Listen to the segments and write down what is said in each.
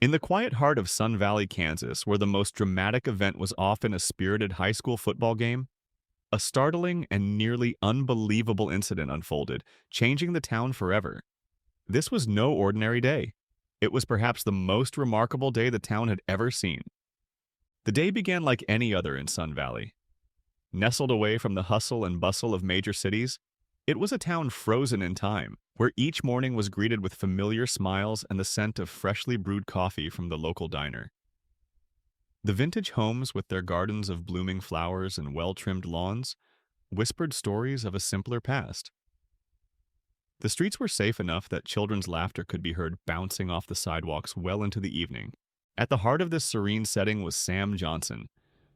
In the quiet heart of Sun Valley, Kansas, where the most dramatic event was often a spirited high school football game, a startling and nearly unbelievable incident unfolded, changing the town forever. This was no ordinary day. It was perhaps the most remarkable day the town had ever seen. The day began like any other in Sun Valley. Nestled away from the hustle and bustle of major cities, it was a town frozen in time, where each morning was greeted with familiar smiles and the scent of freshly brewed coffee from the local diner. The vintage homes, with their gardens of blooming flowers and well-trimmed lawns, whispered stories of a simpler past. The streets were safe enough that children's laughter could be heard bouncing off the sidewalks well into the evening. At the heart of this serene setting was Sam Johnson,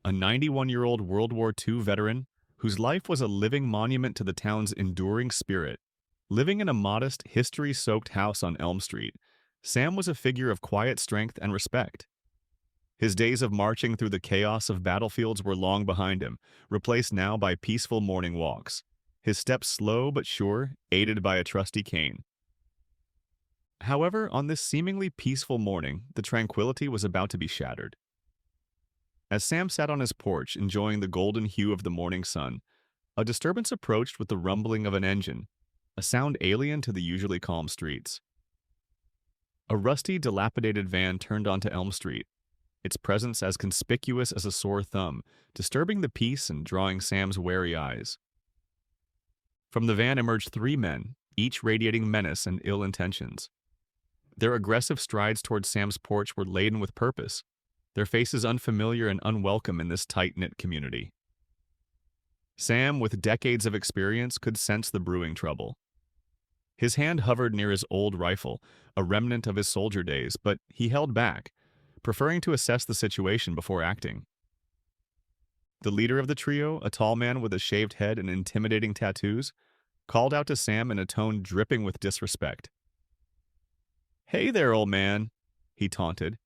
a 91-year-old World War II veteran whose life was a living monument to the town's enduring spirit. Living in a modest, history-soaked house on Elm Street, Sam was a figure of quiet strength and respect. His days of marching through the chaos of battlefields were long behind him, replaced now by peaceful morning walks, his steps slow but sure, aided by a trusty cane. However, on this seemingly peaceful morning, the tranquility was about to be shattered. As Sam sat on his porch, enjoying the golden hue of the morning sun, a disturbance approached with the rumbling of an engine, a sound alien to the usually calm streets. A rusty, dilapidated van turned onto Elm Street, its presence as conspicuous as a sore thumb, disturbing the peace and drawing Sam's wary eyes. From the van emerged three men, each radiating menace and ill intentions. Their aggressive strides towards Sam's porch were laden with purpose, their faces unfamiliar and unwelcome in this tight-knit community. Sam, with decades of experience, could sense the brewing trouble. His hand hovered near his old rifle, a remnant of his soldier days, but he held back, preferring to assess the situation before acting. The leader of the trio, a tall man with a shaved head and intimidating tattoos, called out to Sam in a tone dripping with disrespect. "Hey there, old man," he taunted,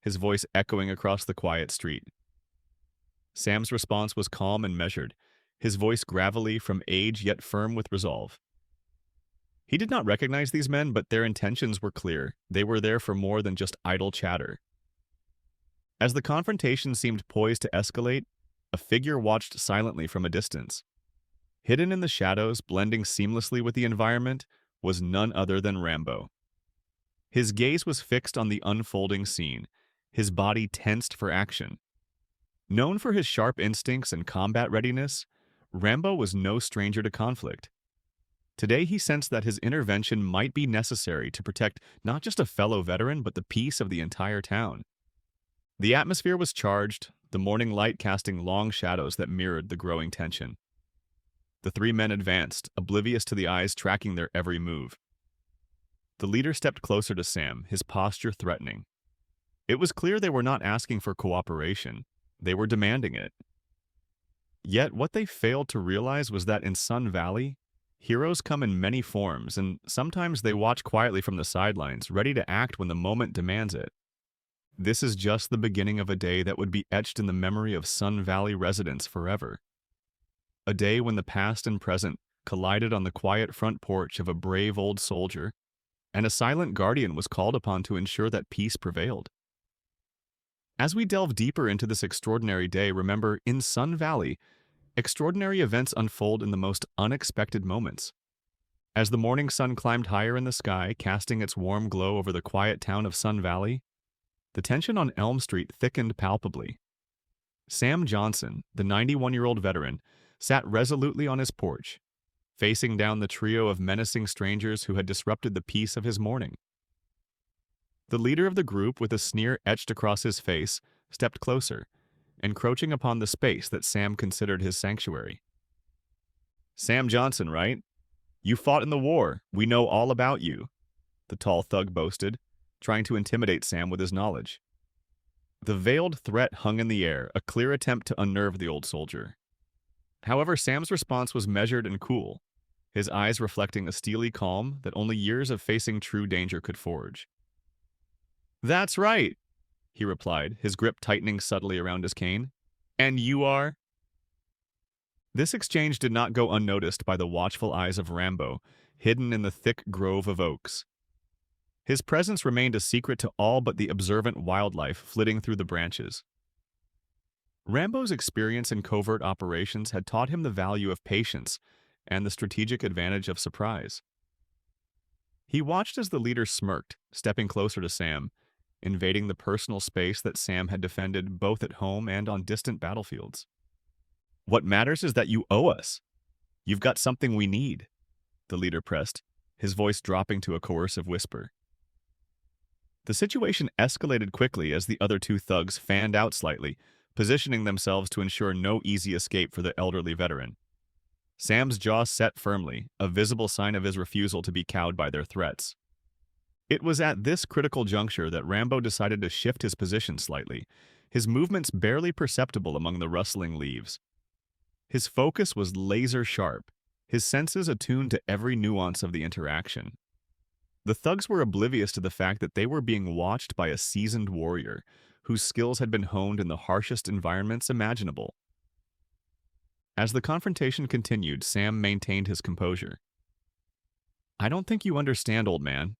his voice echoing across the quiet street. Sam's response was calm and measured, his voice gravelly from age yet firm with resolve. He did not recognize these men, but their intentions were clear. They were there for more than just idle chatter. As the confrontation seemed poised to escalate, a figure watched silently from a distance. Hidden in the shadows, blending seamlessly with the environment, was none other than Rambo. His gaze was fixed on the unfolding scene, his body tensed for action. Known for his sharp instincts and combat readiness, Rambo was no stranger to conflict. Today he sensed that his intervention might be necessary to protect not just a fellow veteran, but the peace of the entire town. The atmosphere was charged, the morning light casting long shadows that mirrored the growing tension. The three men advanced, oblivious to the eyes tracking their every move. The leader stepped closer to Sam, his posture threatening. It was clear they were not asking for cooperation. They were demanding it. Yet what they failed to realize was that in Sun Valley, heroes come in many forms, and sometimes they watch quietly from the sidelines, ready to act when the moment demands it. This is just the beginning of a day that would be etched in the memory of Sun Valley residents forever. A day when the past and present collided on the quiet front porch of a brave old soldier, and a silent guardian was called upon to ensure that peace prevailed. As we delve deeper into this extraordinary day, remember, in Sun Valley, extraordinary events unfold in the most unexpected moments. As the morning sun climbed higher in the sky, casting its warm glow over the quiet town of Sun Valley, the tension on Elm Street thickened palpably. Sam Johnson, the 91-year-old veteran, sat resolutely on his porch, facing down the trio of menacing strangers who had disrupted the peace of his morning. The leader of the group, with a sneer etched across his face, stepped closer, encroaching upon the space that Sam considered his sanctuary. "Sam Johnson, right? You fought in the war. We know all about you," the tall thug boasted, trying to intimidate Sam with his knowledge. The veiled threat hung in the air, a clear attempt to unnerve the old soldier. However, Sam's response was measured and cool, his eyes reflecting a steely calm that only years of facing true danger could forge. "That's right," he replied, his grip tightening subtly around his cane. "And you are?" This exchange did not go unnoticed by the watchful eyes of Rambo, hidden in the thick grove of oaks. His presence remained a secret to all but the observant wildlife flitting through the branches. Rambo's experience in covert operations had taught him the value of patience and the strategic advantage of surprise. He watched as the leader smirked, stepping closer to Sam, invading the personal space that Sam had defended both at home and on distant battlefields. "What matters is that you owe us. You've got something we need," the leader pressed, his voice dropping to a coercive whisper. The situation escalated quickly as the other two thugs fanned out slightly, positioning themselves to ensure no easy escape for the elderly veteran. Sam's jaw set firmly, a visible sign of his refusal to be cowed by their threats. It was at this critical juncture that Rambo decided to shift his position slightly, his movements barely perceptible among the rustling leaves. His focus was laser-sharp, his senses attuned to every nuance of the interaction. The thugs were oblivious to the fact that they were being watched by a seasoned warrior, whose skills had been honed in the harshest environments imaginable. As the confrontation continued, Sam maintained his composure. "I don't think you understand, old man,"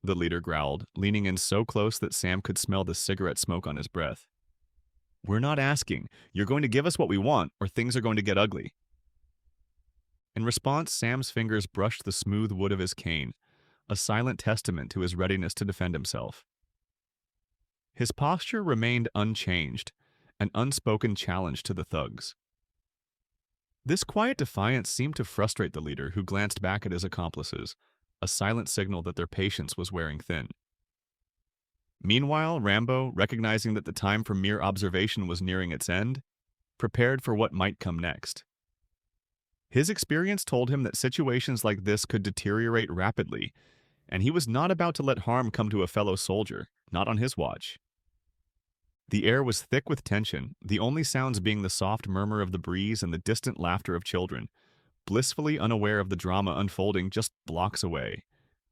the leader growled, leaning in so close that Sam could smell the cigarette smoke on his breath. "We're not asking. You're going to give us what we want, or things are going to get ugly." In response, Sam's fingers brushed the smooth wood of his cane, a silent testament to his readiness to defend himself. His posture remained unchanged, an unspoken challenge to the thugs. This quiet defiance seemed to frustrate the leader, who glanced back at his accomplices, a silent signal that their patience was wearing thin. Meanwhile, Rambo, recognizing that the time for mere observation was nearing its end, prepared for what might come next. His experience told him that situations like this could deteriorate rapidly, and he was not about to let harm come to a fellow soldier, not on his watch. The air was thick with tension, the only sounds being the soft murmur of the breeze and the distant laughter of children, blissfully unaware of the drama unfolding just blocks away.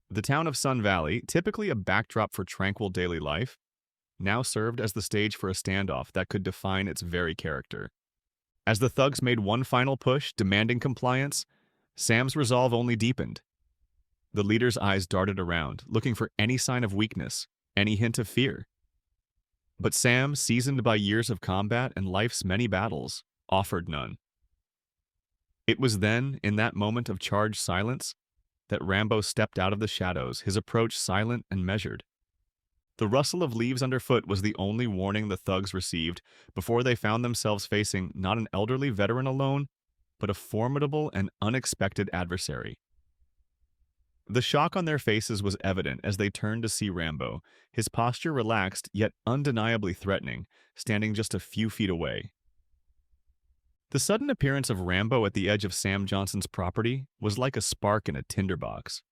The town of Sun Valley, typically a backdrop for tranquil daily life, now served as the stage for a standoff that could define its very character. As the thugs made one final push, demanding compliance, Sam's resolve only deepened. The leader's eyes darted around, looking for any sign of weakness, any hint of fear. But Sam, seasoned by years of combat and life's many battles, offered none. It was then, in that moment of charged silence, that Rambo stepped out of the shadows, his approach silent and measured. The rustle of leaves underfoot was the only warning the thugs received before they found themselves facing not an elderly veteran alone, but a formidable and unexpected adversary. The shock on their faces was evident as they turned to see Rambo, his posture relaxed yet undeniably threatening, standing just a few feet away. The sudden appearance of Rambo at the edge of Sam Johnson's property was like a spark in a tinderbox.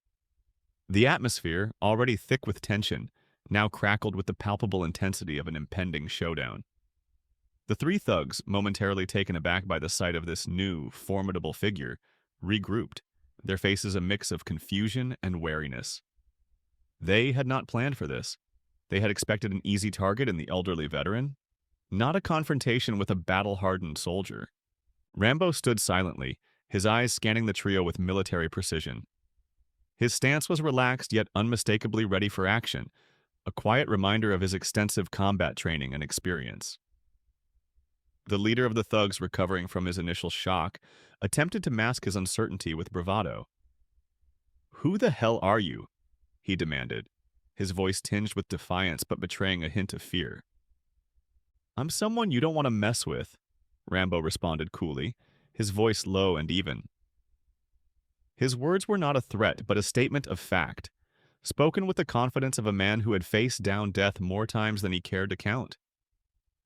The atmosphere, already thick with tension, now crackled with the palpable intensity of an impending showdown. The three thugs, momentarily taken aback by the sight of this new, formidable figure, regrouped, their faces a mix of confusion and wariness. They had not planned for this. They had expected an easy target in the elderly veteran, not a confrontation with a battle-hardened soldier. Rambo stood silently, his eyes scanning the trio with military precision. His stance was relaxed yet unmistakably ready for action, a quiet reminder of his extensive combat training and experience. The leader of the thugs, recovering from his initial shock, attempted to mask his uncertainty with bravado. "Who the hell are you?" he demanded, his voice tinged with defiance but betraying a hint of fear. "I'm someone you don't want to mess with," Rambo responded coolly, his voice low and even. His words were not a threat but a statement of fact, spoken with the confidence of a man who had faced down death more times than he cared to count.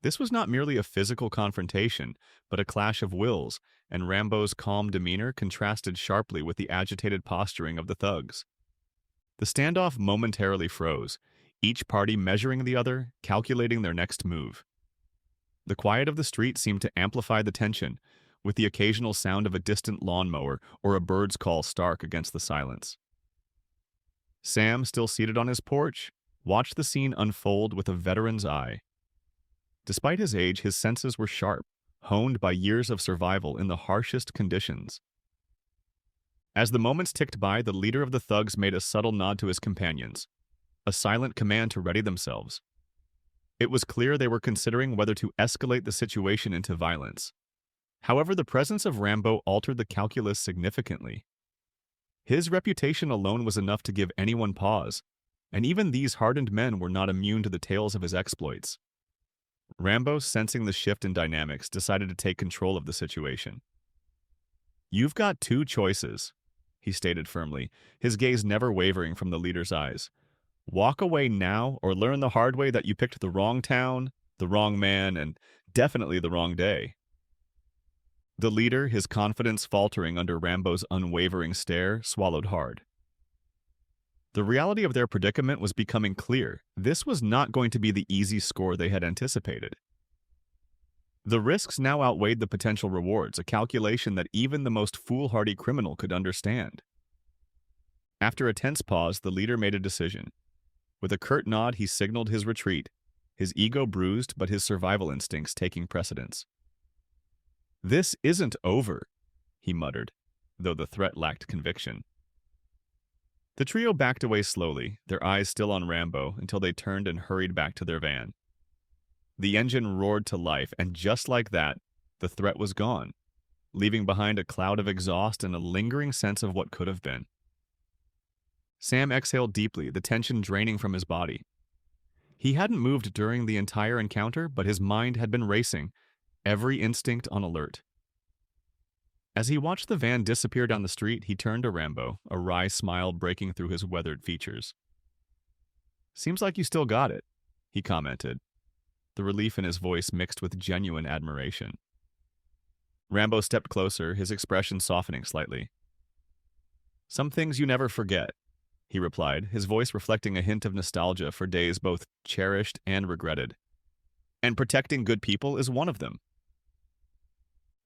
This was not merely a physical confrontation, but a clash of wills, and Rambo's calm demeanor contrasted sharply with the agitated posturing of the thugs. The standoff momentarily froze, each party measuring the other, calculating their next move. The quiet of the street seemed to amplify the tension, with the occasional sound of a distant lawnmower or a bird's call stark against the silence. Sam, still seated on his porch, watched the scene unfold with a veteran's eye. Despite his age, his senses were sharp, honed by years of survival in the harshest conditions. As the moments ticked by, the leader of the thugs made a subtle nod to his companions, a silent command to ready themselves. It was clear they were considering whether to escalate the situation into violence. However, the presence of Rambo altered the calculus significantly. His reputation alone was enough to give anyone pause, and even these hardened men were not immune to the tales of his exploits. Rambo, sensing the shift in dynamics, decided to take control of the situation. "You've got two choices," he stated firmly, his gaze never wavering from the leader's eyes. "Walk away now or learn the hard way that you picked the wrong town, the wrong man, and definitely the wrong day." The leader, his confidence faltering under Rambo's unwavering stare, swallowed hard. The reality of their predicament was becoming clear. This was not going to be the easy score they had anticipated. The risks now outweighed the potential rewards, a calculation that even the most foolhardy criminal could understand. After a tense pause, the leader made a decision. With a curt nod, he signaled his retreat, his ego bruised but his survival instincts taking precedence. "This isn't over," he muttered, though the threat lacked conviction. The trio backed away slowly, their eyes still on Rambo, until they turned and hurried back to their van. The engine roared to life, and just like that, the threat was gone, leaving behind a cloud of exhaust and a lingering sense of what could have been. Sam exhaled deeply, the tension draining from his body. He hadn't moved during the entire encounter, but his mind had been racing, every instinct on alert. As he watched the van disappear down the street, he turned to Rambo, a wry smile breaking through his weathered features. "Seems like you still got it," he commented, the relief in his voice mixed with genuine admiration. Rambo stepped closer, his expression softening slightly. "Some things you never forget," he replied, his voice reflecting a hint of nostalgia for days both cherished and regretted. "And protecting good people is one of them."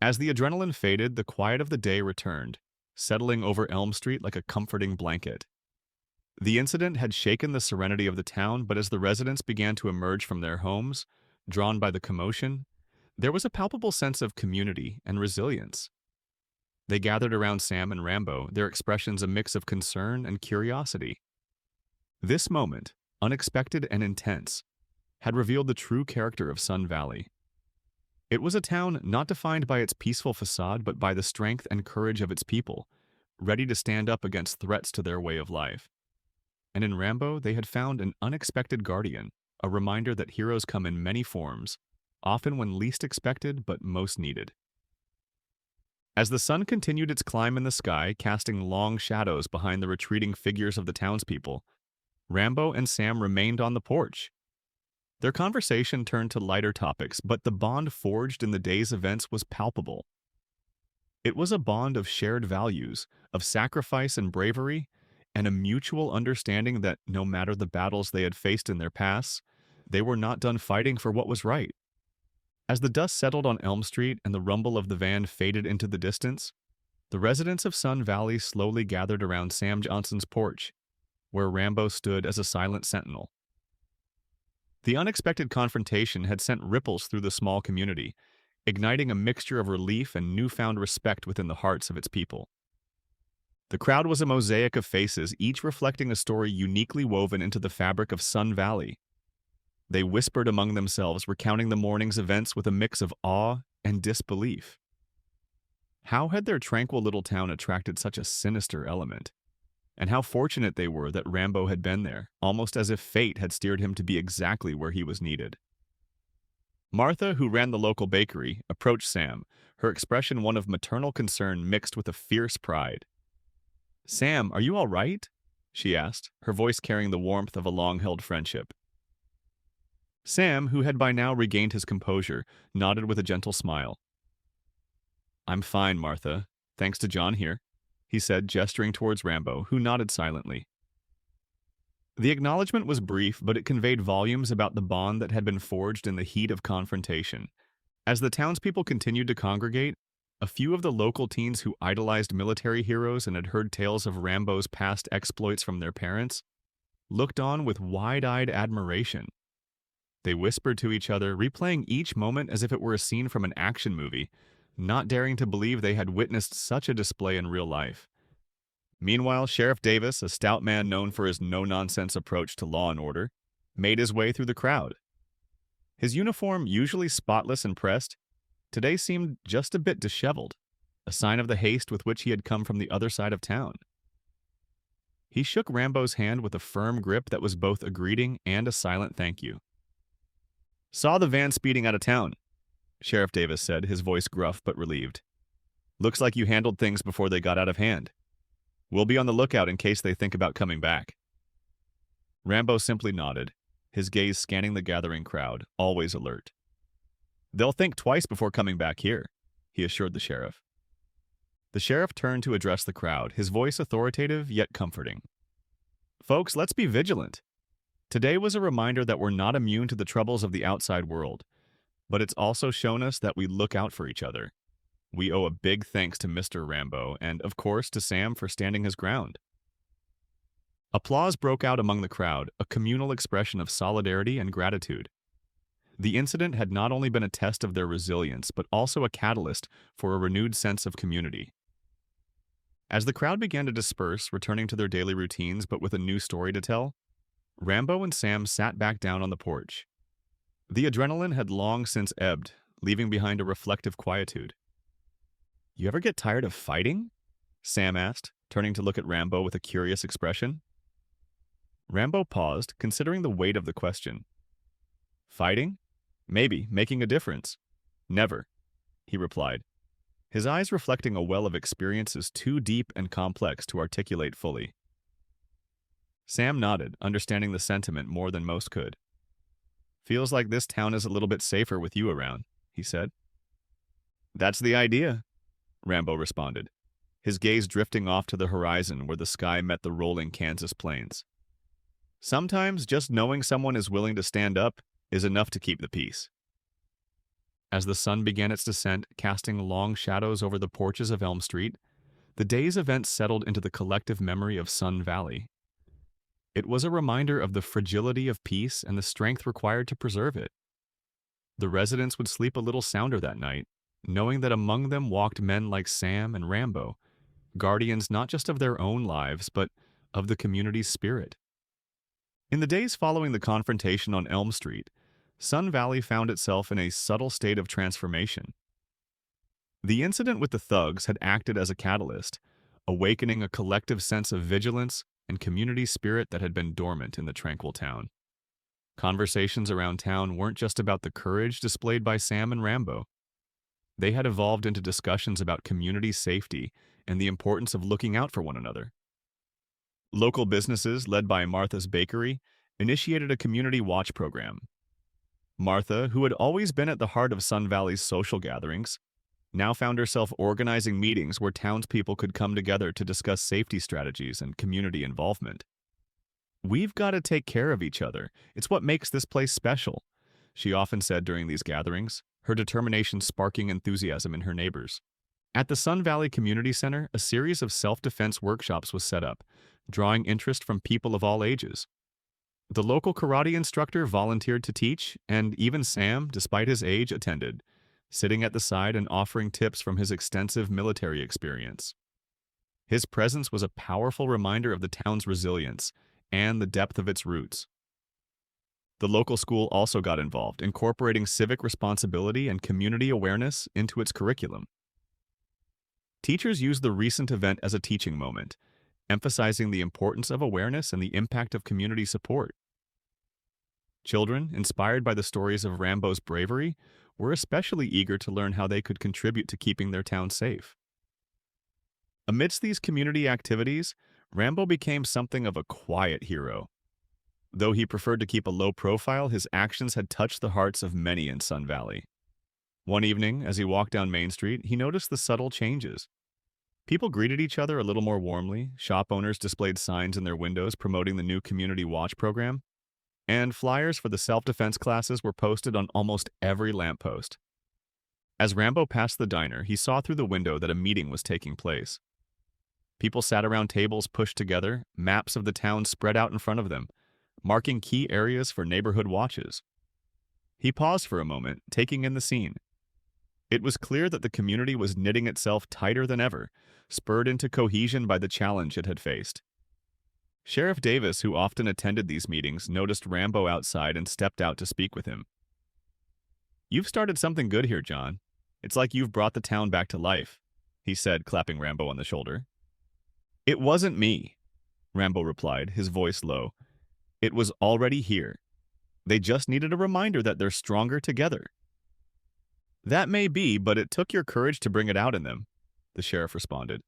As the adrenaline faded, the quiet of the day returned, settling over Elm Street like a comforting blanket. The incident had shaken the serenity of the town, but as the residents began to emerge from their homes, drawn by the commotion, there was a palpable sense of community and resilience. They gathered around Sam and Rambo, their expressions a mix of concern and curiosity. This moment, unexpected and intense, had revealed the true character of Sun Valley. It was a town not defined by its peaceful facade but by the strength and courage of its people, ready to stand up against threats to their way of life. And in Rambo, they had found an unexpected guardian, a reminder that heroes come in many forms, often when least expected but most needed. As the sun continued its climb in the sky, casting long shadows behind the retreating figures of the townspeople, Rambo and Sam remained on the porch. Their conversation turned to lighter topics, but the bond forged in the day's events was palpable. It was a bond of shared values, of sacrifice and bravery, and a mutual understanding that no matter the battles they had faced in their past, they were not done fighting for what was right. As the dust settled on Elm Street and the rumble of the van faded into the distance, the residents of Sun Valley slowly gathered around Sam Johnson's porch, where Rambo stood as a silent sentinel. The unexpected confrontation had sent ripples through the small community, igniting a mixture of relief and newfound respect within the hearts of its people. The crowd was a mosaic of faces, each reflecting a story uniquely woven into the fabric of Sun Valley. They whispered among themselves, recounting the morning's events with a mix of awe and disbelief. How had their tranquil little town attracted such a sinister element? And how fortunate they were that Rambo had been there, almost as if fate had steered him to be exactly where he was needed. Martha, who ran the local bakery, approached Sam, her expression one of maternal concern mixed with a fierce pride. "Sam, are you all right?" she asked, her voice carrying the warmth of a long-held friendship. Sam, who had by now regained his composure, nodded with a gentle smile. "I'm fine, Martha, thanks to John here," he said, gesturing towards Rambo, who nodded silently. The acknowledgement was brief, but it conveyed volumes about the bond that had been forged in the heat of confrontation. As the townspeople continued to congregate, a few of the local teens who idolized military heroes and had heard tales of Rambo's past exploits from their parents looked on with wide-eyed admiration. They whispered to each other, replaying each moment as if it were a scene from an action movie, not daring to believe they had witnessed such a display in real life. Meanwhile, Sheriff Davis, a stout man known for his no-nonsense approach to law and order, made his way through the crowd. His uniform, usually spotless and pressed, today seemed just a bit disheveled, a sign of the haste with which he had come from the other side of town. He shook Rambo's hand with a firm grip that was both a greeting and a silent thank you. "Saw the van speeding out of town," Sheriff Davis said, his voice gruff but relieved. "Looks like you handled things before they got out of hand. We'll be on the lookout in case they think about coming back." Rambo simply nodded, his gaze scanning the gathering crowd, always alert. "They'll think twice before coming back here," he assured the sheriff. The sheriff turned to address the crowd, his voice authoritative yet comforting. "Folks, let's be vigilant. Today was a reminder that we're not immune to the troubles of the outside world, but it's also shown us that we look out for each other. We owe a big thanks to Mr. Rambo and, of course, to Sam for standing his ground." Applause broke out among the crowd, a communal expression of solidarity and gratitude. The incident had not only been a test of their resilience, but also a catalyst for a renewed sense of community. As the crowd began to disperse, returning to their daily routines but with a new story to tell, Rambo and Sam sat back down on the porch. The adrenaline had long since ebbed, leaving behind a reflective quietude. "You ever get tired of fighting?" Sam asked, turning to look at Rambo with a curious expression. Rambo paused, considering the weight of the question. "Fighting? Maybe, making a difference. Never," he replied, his eyes reflecting a well of experiences too deep and complex to articulate fully. Sam nodded, understanding the sentiment more than most could. "Feels like this town is a little bit safer with you around," he said. "That's the idea," Rambo responded, his gaze drifting off to the horizon where the sky met the rolling Kansas plains. "Sometimes just knowing someone is willing to stand up is enough to keep the peace." As the sun began its descent, casting long shadows over the porches of Elm Street, the day's events settled into the collective memory of Sun Valley. It was a reminder of the fragility of peace and the strength required to preserve it. The residents would sleep a little sounder that night, knowing that among them walked men like Sam and Rambo, guardians not just of their own lives, but of the community's spirit. In the days following the confrontation on Elm Street, Sun Valley found itself in a subtle state of transformation. The incident with the thugs had acted as a catalyst, awakening a collective sense of vigilance and community spirit that had been dormant in the tranquil town. Conversations around town weren't just about the courage displayed by Sam and Rambo. They had evolved into discussions about community safety and the importance of looking out for one another. Local businesses, led by Martha's Bakery, initiated a community watch program. Martha, who had always been at the heart of Sun Valley's social gatherings, now found herself organizing meetings where townspeople could come together to discuss safety strategies and community involvement. "We've got to take care of each other. It's what makes this place special," she often said during these gatherings, her determination sparking enthusiasm in her neighbors. At the Sun Valley Community Center, a series of self-defense workshops was set up, drawing interest from people of all ages. The local karate instructor volunteered to teach, and even Sam, despite his age, attended, sitting at the side and offering tips from his extensive military experience. His presence was a powerful reminder of the town's resilience and the depth of its roots. The local school also got involved, incorporating civic responsibility and community awareness into its curriculum. Teachers used the recent event as a teaching moment, emphasizing the importance of awareness and the impact of community support. Children, inspired by the stories of Rambo's bravery, were especially eager to learn how they could contribute to keeping their town safe. Amidst these community activities, Rambo became something of a quiet hero. Though he preferred to keep a low profile, his actions had touched the hearts of many in Sun Valley. One evening, as he walked down Main Street, he noticed the subtle changes. People greeted each other a little more warmly, shop owners displayed signs in their windows promoting the new community watch program, and flyers for the self-defense classes were posted on almost every lamppost. As Rambo passed the diner, he saw through the window that a meeting was taking place. People sat around tables pushed together, maps of the town spread out in front of them, marking key areas for neighborhood watches. He paused for a moment, taking in the scene. It was clear that the community was knitting itself tighter than ever, spurred into cohesion by the challenge it had faced. Sheriff Davis, who often attended these meetings, noticed Rambo outside and stepped out to speak with him. "You've started something good here, John. It's like you've brought the town back to life," he said, clapping Rambo on the shoulder. "It wasn't me," Rambo replied, his voice low. "It was already here. They just needed a reminder that they're stronger together." "That may be, but it took your courage to bring it out in them," the sheriff responded.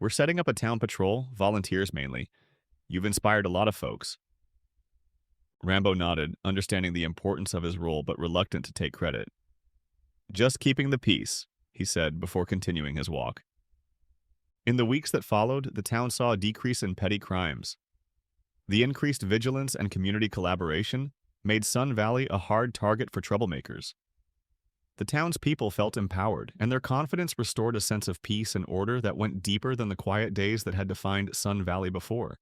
"We're setting up a town patrol, volunteers mainly. You've inspired a lot of folks." Rambo nodded, understanding the importance of his role but reluctant to take credit. "Just keeping the peace," he said before continuing his walk. In the weeks that followed, the town saw a decrease in petty crimes. The increased vigilance and community collaboration made Sun Valley a hard target for troublemakers. The townspeople felt empowered, and their confidence restored a sense of peace and order that went deeper than the quiet days that had defined Sun Valley before.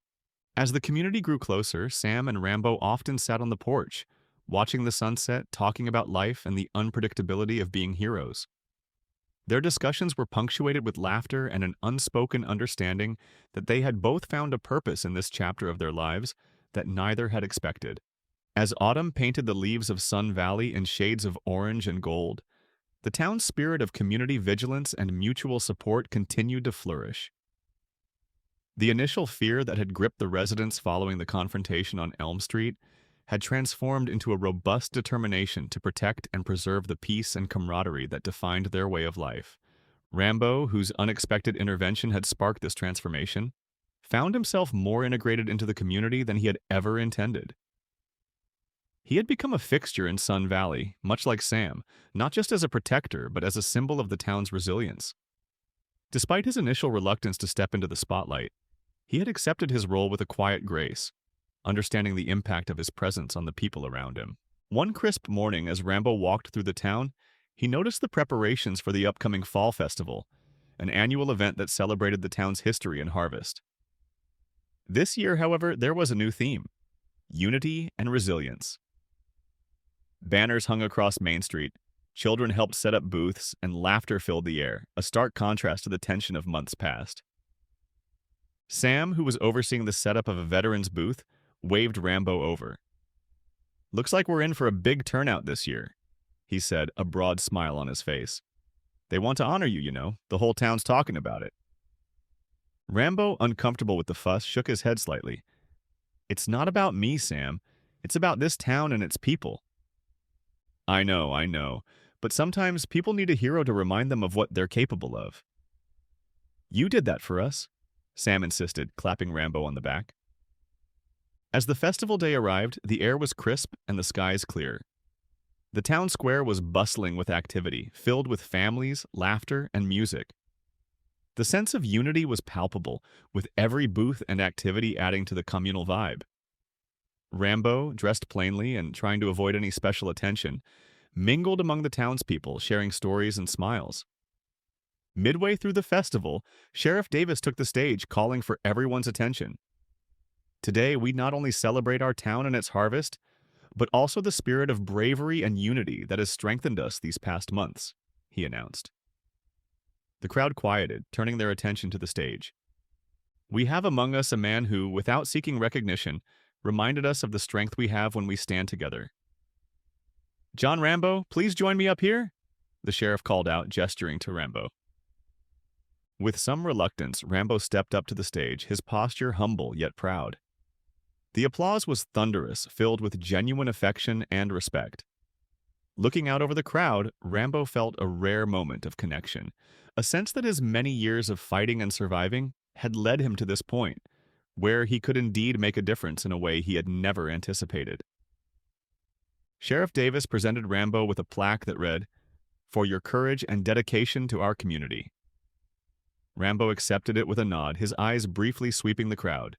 As the community grew closer, Sam and Rambo often sat on the porch, watching the sunset, talking about life and the unpredictability of being heroes. Their discussions were punctuated with laughter and an unspoken understanding that they had both found a purpose in this chapter of their lives that neither had expected. As autumn painted the leaves of Sun Valley in shades of orange and gold, the town's spirit of community vigilance and mutual support continued to flourish. The initial fear that had gripped the residents following the confrontation on Elm Street had transformed into a robust determination to protect and preserve the peace and camaraderie that defined their way of life. Rambo, whose unexpected intervention had sparked this transformation, found himself more integrated into the community than he had ever intended. He had become a fixture in Sun Valley, much like Sam, not just as a protector, but as a symbol of the town's resilience. Despite his initial reluctance to step into the spotlight, he had accepted his role with a quiet grace, understanding the impact of his presence on the people around him. One crisp morning, as Rambo walked through the town, he noticed the preparations for the upcoming Fall Festival, an annual event that celebrated the town's history and harvest. This year, however, there was a new theme: unity and resilience. Banners hung across Main Street, children helped set up booths, and laughter filled the air, a stark contrast to the tension of months past. Sam, who was overseeing the setup of a veterans booth, waved Rambo over. "Looks like we're in for a big turnout this year," he said, a broad smile on his face. "They want to honor you, you know. The whole town's talking about it." Rambo, uncomfortable with the fuss, shook his head slightly. "It's not about me, Sam. It's about this town and its people." I know. But sometimes people need a hero to remind them of what they're capable of." "You did that for us," Sam insisted, clapping Rambo on the back. As the festival day arrived, the air was crisp and the skies clear. The town square was bustling with activity, filled with families, laughter, and music. The sense of unity was palpable, with every booth and activity adding to the communal vibe. Rambo, dressed plainly and trying to avoid any special attention, mingled among the townspeople, sharing stories and smiles. Midway through the festival, Sheriff Davis took the stage, calling for everyone's attention. "Today, we not only celebrate our town and its harvest, but also the spirit of bravery and unity that has strengthened us these past months," he announced. The crowd quieted, turning their attention to the stage. "We have among us a man who, without seeking recognition, reminded us of the strength we have when we stand together. John Rambo, please join me up here," the sheriff called out, gesturing to Rambo. With some reluctance, Rambo stepped up to the stage, his posture humble yet proud. The applause was thunderous, filled with genuine affection and respect. Looking out over the crowd, Rambo felt a rare moment of connection, a sense that his many years of fighting and surviving had led him to this point, where he could indeed make a difference in a way he had never anticipated. Sheriff Davis presented Rambo with a plaque that read, "For your courage and dedication to our community." Rambo accepted it with a nod, his eyes briefly sweeping the crowd.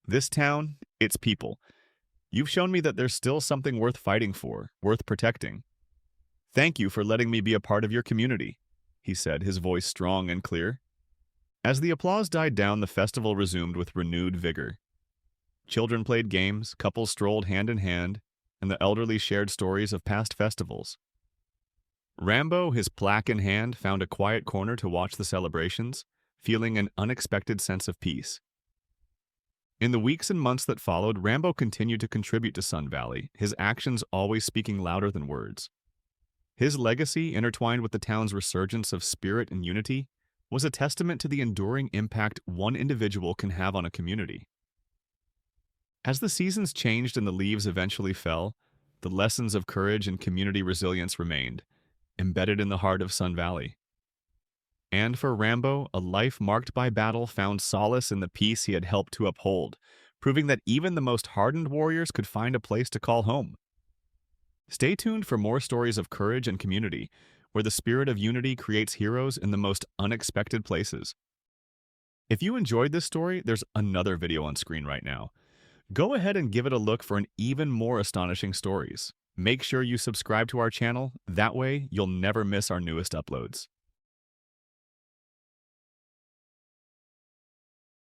"This town, its people. You've shown me that there's still something worth fighting for, worth protecting. Thank you for letting me be a part of your community," he said, his voice strong and clear. As the applause died down, the festival resumed with renewed vigor. Children played games, couples strolled hand in hand, and the elderly shared stories of past festivals. Rambo, his plaque in hand, found a quiet corner to watch the celebrations, feeling an unexpected sense of peace. In the weeks and months that followed, Rambo continued to contribute to Sun Valley, his actions always speaking louder than words. His legacy, intertwined with the town's resurgence of spirit and unity, was a testament to the enduring impact one individual can have on a community. As the seasons changed and the leaves eventually fell, the lessons of courage and community resilience remained, embedded in the heart of Sun Valley. And for Rambo, a life marked by battle found solace in the peace he had helped to uphold, proving that even the most hardened warriors could find a place to call home. Stay tuned for more stories of courage and community, where the spirit of unity creates heroes in the most unexpected places. If you enjoyed this story, there's another video on screen right now. Go ahead and give it a look for an even more astonishing stories. Make sure you subscribe to our channel, that way you'll never miss our newest uploads.